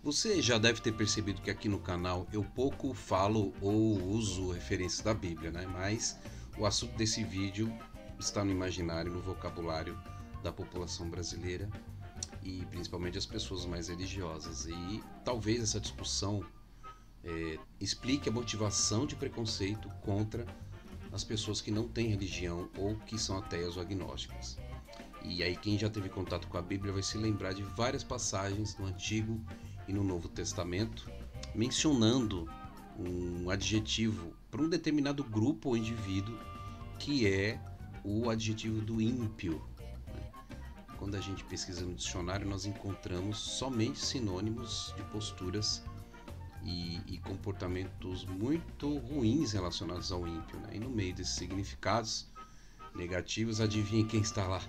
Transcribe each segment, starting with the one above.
Você já deve ter percebido que aqui no canal eu pouco falo ou uso referências da Bíblia, né? Mas o assunto desse vídeo está no imaginário, no vocabulário da população brasileira e principalmente as pessoas mais religiosas. E talvez essa discussão explique a motivação de preconceito contra as pessoas que não têm religião ou que são ateias ou agnósticas. E aí quem já teve contato com a Bíblia vai se lembrar de várias passagens no Antigo e no Novo Testamento mencionando um adjetivo para um determinado grupo ou indivíduo, que é o adjetivo do ímpio. Quando a gente pesquisa no dicionário, nós encontramos somente sinônimos de posturas e comportamentos muito ruins relacionados ao ímpio, né? E no meio desses significados negativos, adivinhem quem está lá?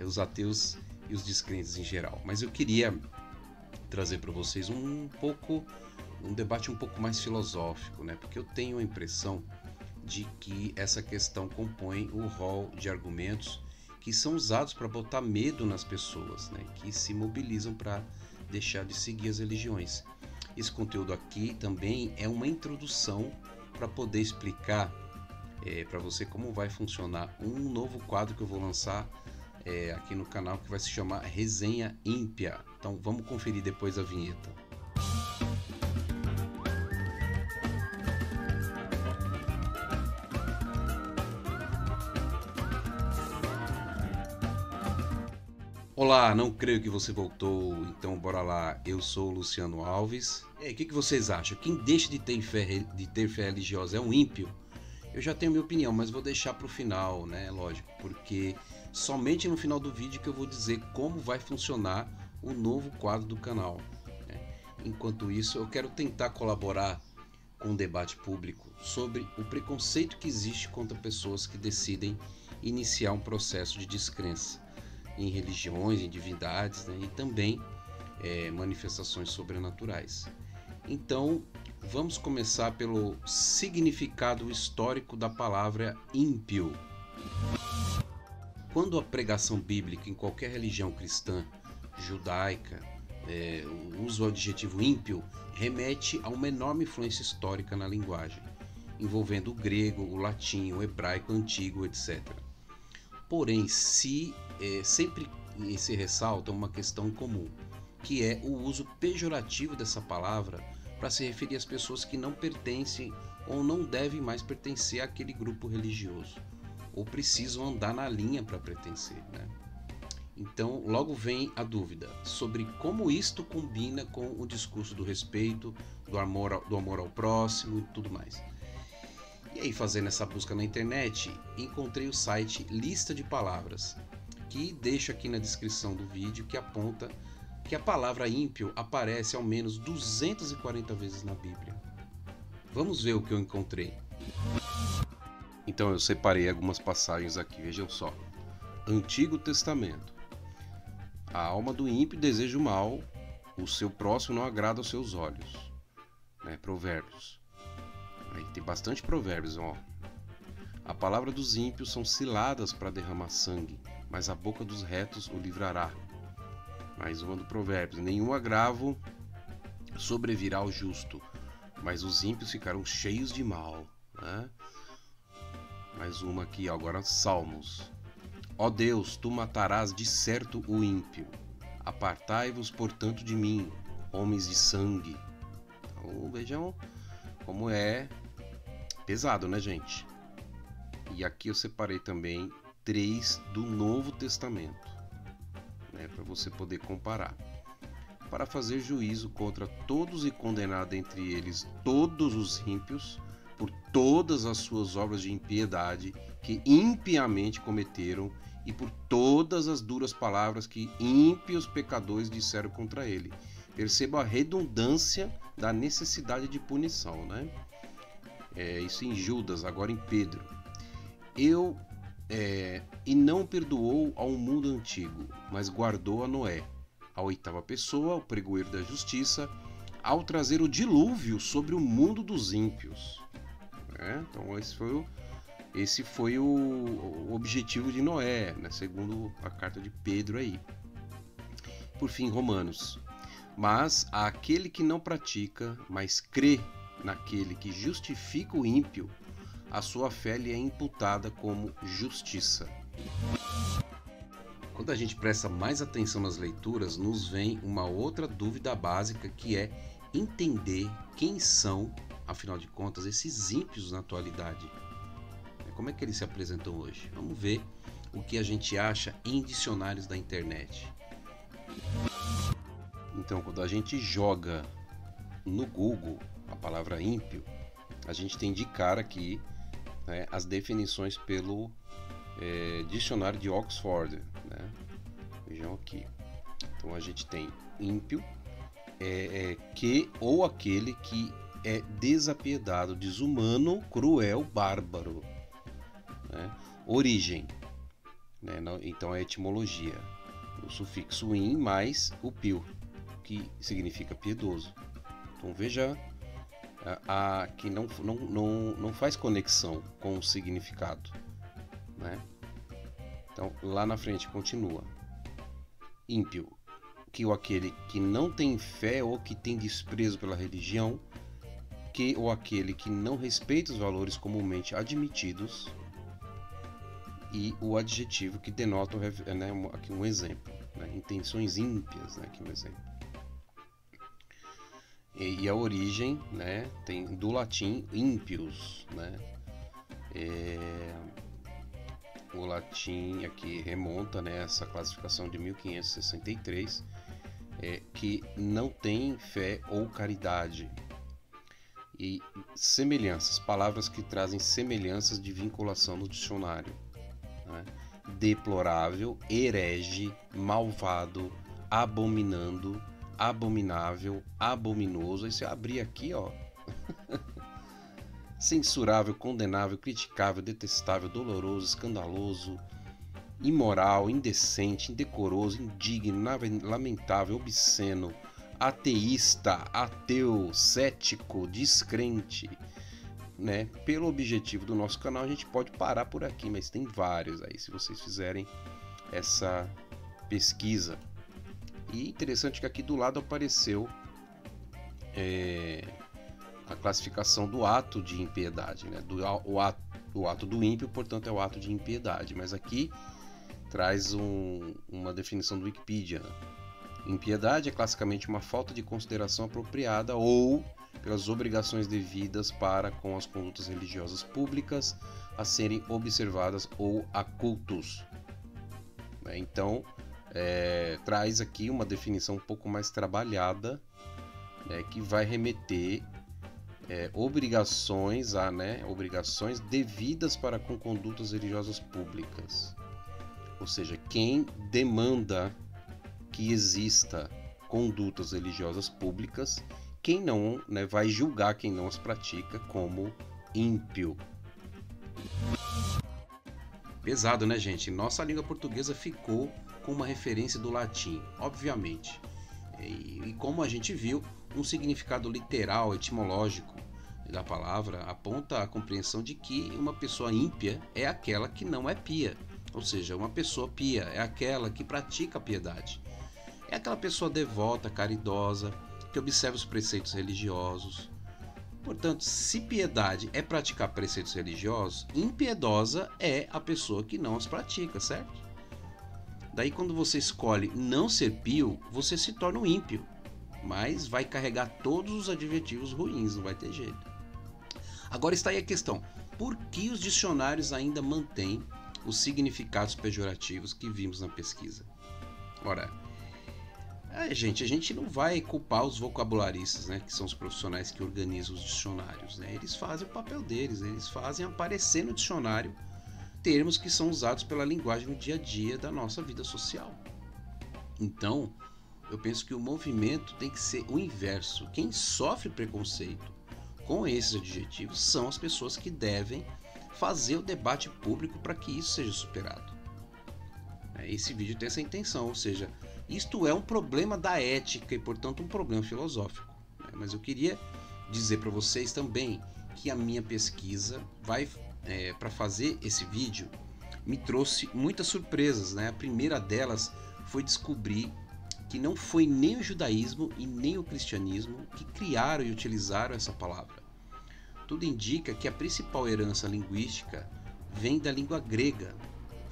Os ateus e os descrentes em geral. Mas eu queria trazer para vocês um debate um pouco mais filosófico, né? Porque eu tenho a impressão de que essa questão compõe o rol de argumentos que são usados para botar medo nas pessoas, né? Que se mobilizam para deixar de seguir as religiões. Esse conteúdo aqui também é uma introdução para poder explicar para você como vai funcionar um novo quadro que eu vou lançar aqui no canal, que vai se chamar Resenha Ímpia. Então vamos conferir depois a vinheta. Olá, não creio que você voltou, então bora lá. Eu sou o Luciano Alves. E aí, o que vocês acham? Quem deixa de ter fé religiosa é um ímpio? Eu já tenho minha opinião, mas vou deixar para o final, né? Lógico, porque somente no final do vídeo que eu vou dizer como vai funcionar o novo quadro do canal, né? Enquanto isso, eu quero tentar colaborar com um debate público sobre o preconceito que existe contra pessoas que decidem iniciar um processo de descrença em religiões, em divindades, né? E também manifestações sobrenaturais. Então, vamos começar pelo significado histórico da palavra ímpio. Quando a pregação bíblica em qualquer religião cristã, judaica, usa o adjetivo ímpio, remete a uma enorme influência histórica na linguagem, envolvendo o grego, o latim, o hebraico antigo, etc. Porém, sempre se ressalta uma questão comum, que é o uso pejorativo dessa palavra para se referir às pessoas que não pertencem ou não devem mais pertencer àquele grupo religioso, ou precisam andar na linha para pertencer, né? Então, logo vem a dúvida sobre como isto combina com o discurso do respeito, do amor ao próximo e tudo mais. E aí, fazendo essa busca na internet, encontrei o site Lista de Palavras, que deixo aqui na descrição do vídeo, que aponta que a palavra ímpio aparece ao menos 240 vezes na Bíblia. Vamos ver o que eu encontrei. Então eu separei algumas passagens aqui, vejam só. Antigo Testamento. A alma do ímpio deseja o mal, o seu próximo não agrada aos seus olhos. Provérbios. Aí tem bastante provérbios, ó. A palavra dos ímpios são ciladas para derramar sangue, mas a boca dos retos o livrará. Mais uma do Provérbios. Nenhum agravo sobrevirá ao justo, mas os ímpios ficarão cheios de mal, né? Mais uma aqui, agora Salmos. Ó Deus, tu matarás de certo o ímpio. Apartai-vos, portanto, de mim, homens de sangue. Então, vejam como é pesado, né, gente? E aqui eu separei também 3 do Novo Testamento, né, para você poder comparar. Para fazer juízo contra todos e condenar dentre eles todos os ímpios, por todas as suas obras de impiedade que impiamente cometeram e por todas as duras palavras que ímpios pecadores disseram contra ele. Perceba a redundância da necessidade de punição, né? Isso em Judas, agora em Pedro. E não perdoou ao mundo antigo, mas guardou a Noé, a oitava pessoa, o pregoeiro da justiça, ao trazer o dilúvio sobre o mundo dos ímpios. Então esse foi o objetivo de Noé, né, segundo a carta de Pedro aí. Por fim, Romanos. Mas aquele que não pratica, mas crê naquele que justifica o ímpio, a sua fé lhe é imputada como justiça. Quando a gente presta mais atenção nas leituras, nos vem uma outra dúvida básica, que é entender quem são, afinal de contas, esses ímpios na atualidade. Como é que eles se apresentam hoje? Vamos ver o que a gente acha em dicionários da internet. Então, quando a gente joga no Google a palavra ímpio, a gente tem de cara aqui, né, as definições pelo dicionário de Oxford, né? Vejam aqui. Então a gente tem ímpio, que ou aquele que é desapiedado, desumano, cruel, bárbaro, né? Origem, né? Então a etimologia, o sufixo in mais o pio, que significa piedoso. Então veja que não faz conexão com o significado, né? Então lá na frente continua: ímpio, que ou aquele que não tem fé ou que tem desprezo pela religião, que ou aquele que não respeita os valores comumente admitidos, e o adjetivo que denota, né, aqui um exemplo, né, intenções ímpias, né, aqui um exemplo. E a origem, né, tem do latim impius, né, o latim aqui remonta, né, essa classificação de 1563, que não tem fé ou caridade. E semelhanças, palavras que trazem semelhanças de vinculação no dicionário, né? Deplorável, herege, malvado, abominando, abominável, abominoso. Aí você abrir aqui, ó. Censurável, condenável, criticável, detestável, doloroso, escandaloso, imoral, indecente, indecoroso, indigno, lamentável, obsceno, ateísta, ateu, cético, descrente, né? Pelo objetivo do nosso canal, a gente pode parar por aqui, mas tem vários aí, se vocês fizerem essa pesquisa. E interessante que aqui do lado apareceu a classificação do ato de impiedade, né? O ato do ímpio, portanto, é o ato de impiedade, mas aqui traz uma definição do Wikipedia, né? Impiedade é classicamente uma falta de consideração apropriada ou pelas obrigações devidas para com as condutas religiosas públicas a serem observadas ou a cultos. Então, traz aqui uma definição um pouco mais trabalhada, né, que vai remeter obrigações devidas para com condutas religiosas públicas. Ou seja, quem demanda que exista condutas religiosas públicas, quem não, né, vai julgar quem não as pratica como ímpio. Pesado, né, gente? Nossa língua portuguesa ficou com uma referência do latim, obviamente. E como a gente viu, um significado literal, etimológico da palavra aponta a compreensão de que uma pessoa ímpia é aquela que não é pia. Ou seja, uma pessoa pia é aquela que pratica a piedade. É aquela pessoa devota, caridosa, que observa os preceitos religiosos. Portanto, se piedade é praticar preceitos religiosos, impiedosa é a pessoa que não os pratica, certo? Daí, quando você escolhe não ser pio, você se torna um ímpio, mas vai carregar todos os adjetivos ruins, não vai ter jeito. Agora está aí a questão: por que os dicionários ainda mantêm os significados pejorativos que vimos na pesquisa? Ora, gente, a gente não vai culpar os vocabularistas, né, que são os profissionais que organizam os dicionários, né? Eles fazem o papel deles, eles fazem aparecer no dicionário termos que são usados pela linguagem no dia a dia da nossa vida social. Então, eu penso que o movimento tem que ser o inverso. Quem sofre preconceito com esses adjetivos são as pessoas que devem fazer o debate público para que isso seja superado. Esse vídeo tem essa intenção, ou seja, isto é um problema da ética e, portanto, um problema filosófico. Mas eu queria dizer para vocês também que a minha pesquisa para fazer esse vídeo me trouxe muitas surpresas, né? A primeira delas foi descobrir que não foi nem o judaísmo e nem o cristianismo que criaram e utilizaram essa palavra. Tudo indica que a principal herança linguística vem da língua grega.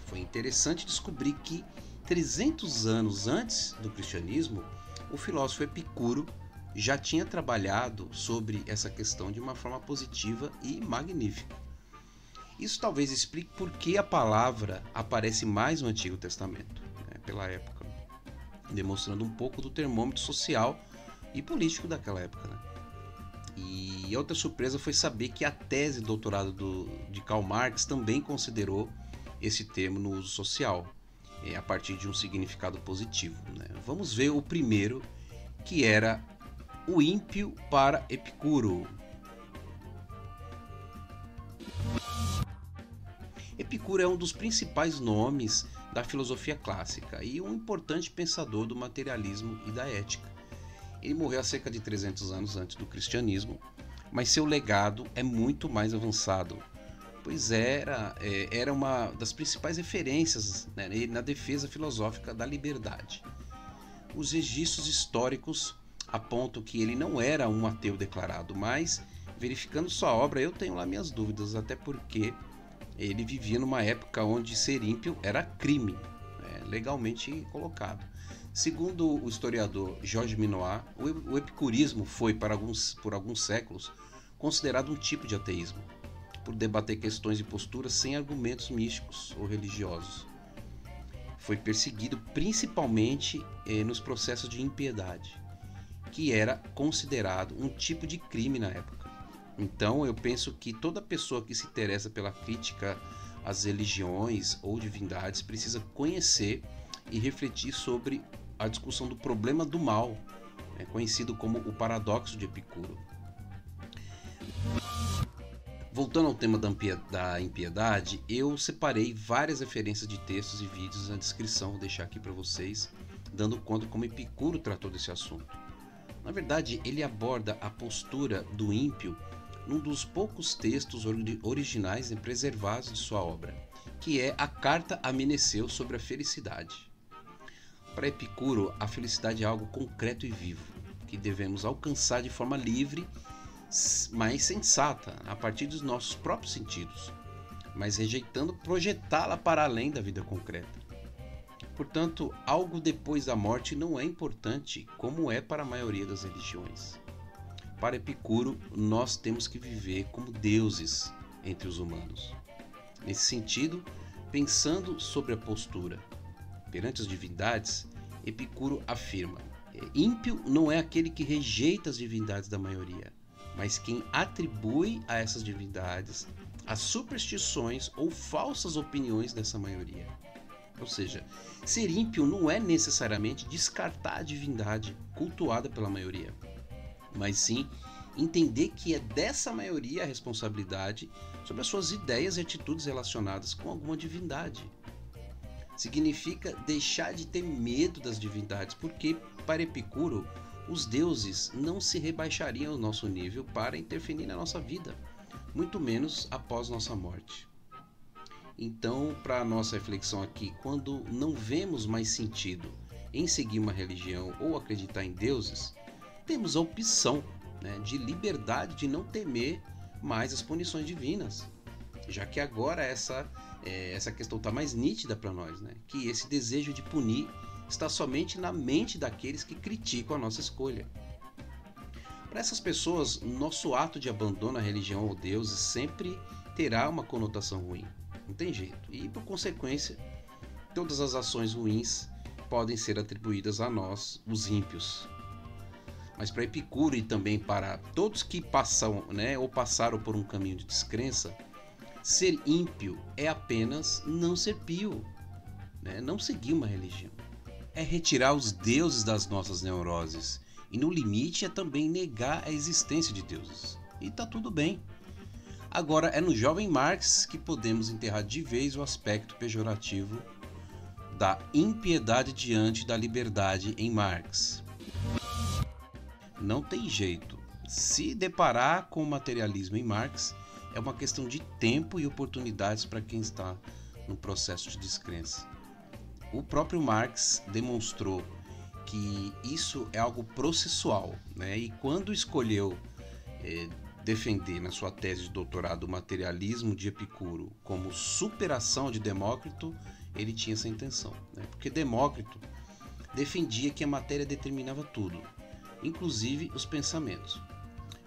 Foi interessante descobrir que 300 anos antes do cristianismo, o filósofo Epicuro já tinha trabalhado sobre essa questão de uma forma positiva e magnífica. Isso talvez explique por que a palavra aparece mais no Antigo Testamento, pela época, demonstrando um pouco do termômetro social e político daquela época. E outra surpresa foi saber que a tese de doutorado de Karl Marx também considerou esse termo no uso social, a partir de um significado positivo. Vamos ver o primeiro, que era o ímpio para Epicuro. Epicuro é um dos principais nomes da filosofia clássica e um importante pensador do materialismo e da ética. Ele morreu há cerca de 300 anos antes do cristianismo, mas seu legado é muito mais avançado, pois era uma das principais referências na defesa filosófica da liberdade. Os registros históricos apontam que ele não era um ateu declarado, mas, verificando sua obra, eu tenho lá minhas dúvidas, até porque ele vivia numa época onde ser ímpio era crime, legalmente colocado. Segundo o historiador Georges Minoir, o epicurismo foi, por alguns séculos, considerado um tipo de ateísmo, por debater questões e posturas sem argumentos místicos ou religiosos. Foi perseguido principalmente nos processos de impiedade, que era considerado um tipo de crime na época. Então eu penso que toda pessoa que se interessa pela crítica às religiões ou divindades precisa conhecer e refletir sobre a discussão do problema do mal, conhecido como o paradoxo de Epicuro. Voltando ao tema da impiedade, eu separei várias referências de textos e vídeos na descrição, vou deixar aqui para vocês, dando conta como Epicuro tratou desse assunto. Na verdade, ele aborda a postura do ímpio num dos poucos textos originais e preservados de sua obra, que é a Carta a Meneceu sobre a felicidade. Para Epicuro, a felicidade é algo concreto e vivo, que devemos alcançar de forma livre, mas sensata, a partir dos nossos próprios sentidos, mas rejeitando projetá-la para além da vida concreta. Portanto, algo depois da morte não é importante, como é para a maioria das religiões. Para Epicuro, nós temos que viver como deuses entre os humanos. Nesse sentido, pensando sobre a postura perante as divindades, Epicuro afirma: ímpio não é aquele que rejeita as divindades da maioria, mas quem atribui a essas divindades as superstições ou falsas opiniões dessa maioria. Ou seja, ser ímpio não é necessariamente descartar a divindade cultuada pela maioria, mas sim entender que é dessa maioria a responsabilidade sobre as suas ideias e atitudes relacionadas com alguma divindade. Significa deixar de ter medo das divindades, porque, para Epicuro, os deuses não se rebaixariam ao nosso nível para interferir na nossa vida, muito menos após nossa morte. Então, para a nossa reflexão aqui, quando não vemos mais sentido em seguir uma religião ou acreditar em deuses, temos a opção de liberdade de não temer mais as punições divinas, já que agora essa questão está mais nítida para nós, que esse desejo de punir está somente na mente daqueles que criticam a nossa escolha. Para essas pessoas, nosso ato de abandono à religião ou deuses sempre terá uma conotação ruim, não tem jeito, e por consequência, todas as ações ruins podem ser atribuídas a nós, os ímpios. Mas para Epicuro e também para todos que passam, ou passaram por um caminho de descrença, ser ímpio é apenas não ser pio, não seguir uma religião. É retirar os deuses das nossas neuroses e no limite é também negar a existência de deuses. E tá tudo bem. Agora é no jovem Marx que podemos enterrar de vez o aspecto pejorativo da impiedade diante da liberdade em Marx. Não tem jeito. Se deparar com o materialismo em Marx é uma questão de tempo e oportunidades para quem está no processo de descrença. O próprio Marx demonstrou que isso é algo processual, né? E quando escolheu defender na sua tese de doutorado o materialismo de Epicuro como superação de Demócrito, ele tinha essa intenção, né? Porque Demócrito defendia que a matéria determinava tudo, inclusive os pensamentos.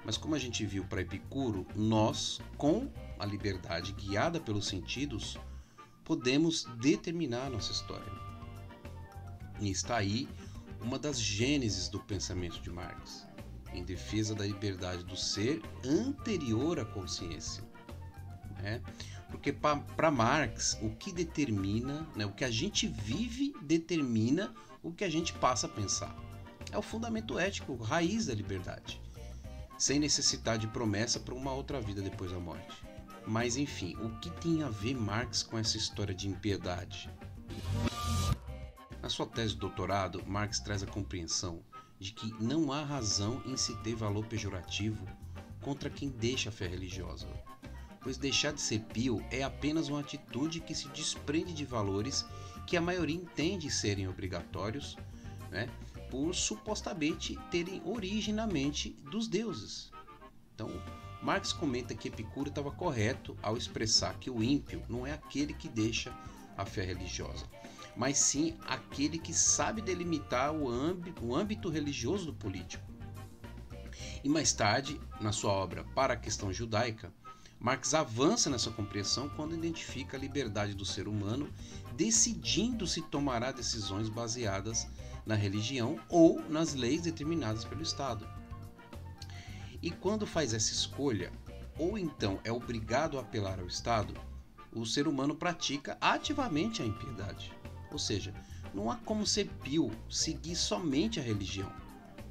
Mas como a gente viu para Epicuro, nós, com a liberdade guiada pelos sentidos, podemos determinar a nossa história. E está aí uma das gêneses do pensamento de Marx, em defesa da liberdade do ser anterior à consciência, né? Porque para Marx, o que determina, né, o que a gente vive determina o que a gente passa a pensar. É o fundamento ético, raiz da liberdade, sem necessidade de promessa para uma outra vida depois da morte. Mas enfim, o que tem a ver Marx com essa história de impiedade? Na sua tese de doutorado, Marx traz a compreensão de que não há razão em se ter valor pejorativo contra quem deixa a fé religiosa, pois deixar de ser pio é apenas uma atitude que se desprende de valores que a maioria entende serem obrigatórios, né, por supostamente terem origem na mente dos deuses. Então, Marx comenta que Epicuro estava correto ao expressar que o ímpio não é aquele que deixa a fé religiosa, mas sim aquele que sabe delimitar o âmbito religioso do político. E mais tarde, na sua obra Para a Questão Judaica, Marx avança nessa compreensão quando identifica a liberdade do ser humano decidindo se tomará decisões baseadas na religião ou nas leis determinadas pelo Estado. E quando faz essa escolha, ou então é obrigado a apelar ao Estado, o ser humano pratica ativamente a impiedade. Ou seja, não há como ser pio seguir somente a religião,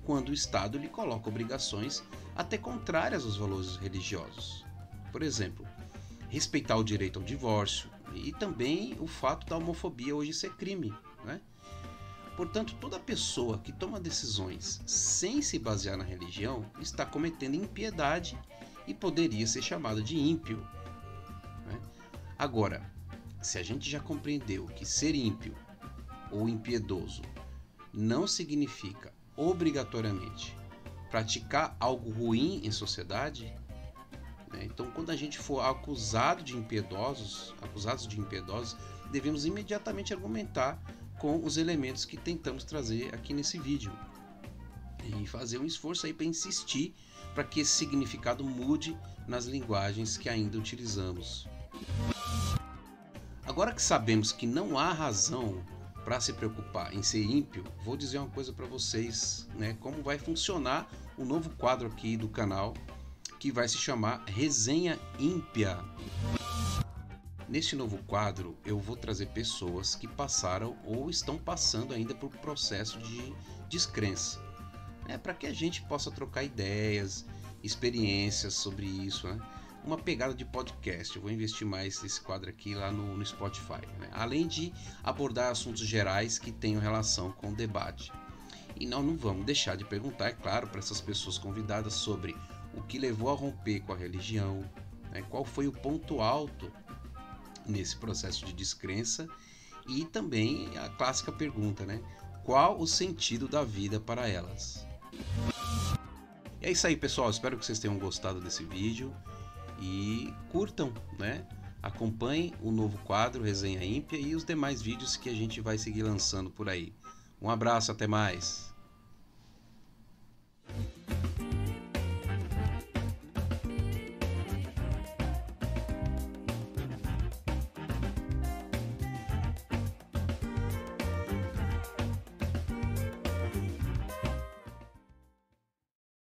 quando o Estado lhe coloca obrigações até contrárias aos valores religiosos. Por exemplo, respeitar o direito ao divórcio e também o fato da homofobia hoje ser crime, né? Portanto, toda pessoa que toma decisões sem se basear na religião está cometendo impiedade e poderia ser chamada de ímpio, né? Agora, se a gente já compreendeu que ser ímpio ou impiedoso não significa obrigatoriamente praticar algo ruim em sociedade, né? Então, quando a gente for acusados de impiedosos, devemos imediatamente argumentar com os elementos que tentamos trazer aqui nesse vídeo e fazer um esforço aí para insistir para que esse significado mude nas linguagens que ainda utilizamos. Agora que sabemos que não há razão para se preocupar em ser ímpio, vou dizer uma coisa para vocês, né, como vai funcionar o novo quadro aqui do canal, que vai se chamar Resenha Ímpia. Neste novo quadro, eu vou trazer pessoas que passaram ou estão passando ainda por processo de descrença, né, para que a gente possa trocar ideias, experiências sobre isso, né? Uma pegada de podcast. Eu vou investir mais nesse quadro aqui lá no Spotify, né? Além de abordar assuntos gerais que tenham relação com o debate. E não vamos deixar de perguntar, é claro, para essas pessoas convidadas sobre o que levou a romper com a religião, né? Qual foi o ponto alto nesse processo de descrença, e também a clássica pergunta, né? Qual o sentido da vida para elas? E é isso aí, pessoal. Espero que vocês tenham gostado desse vídeo e curtam, né? Acompanhem o novo quadro Resenha Ímpia e os demais vídeos que a gente vai seguir lançando por aí. Um abraço, até mais!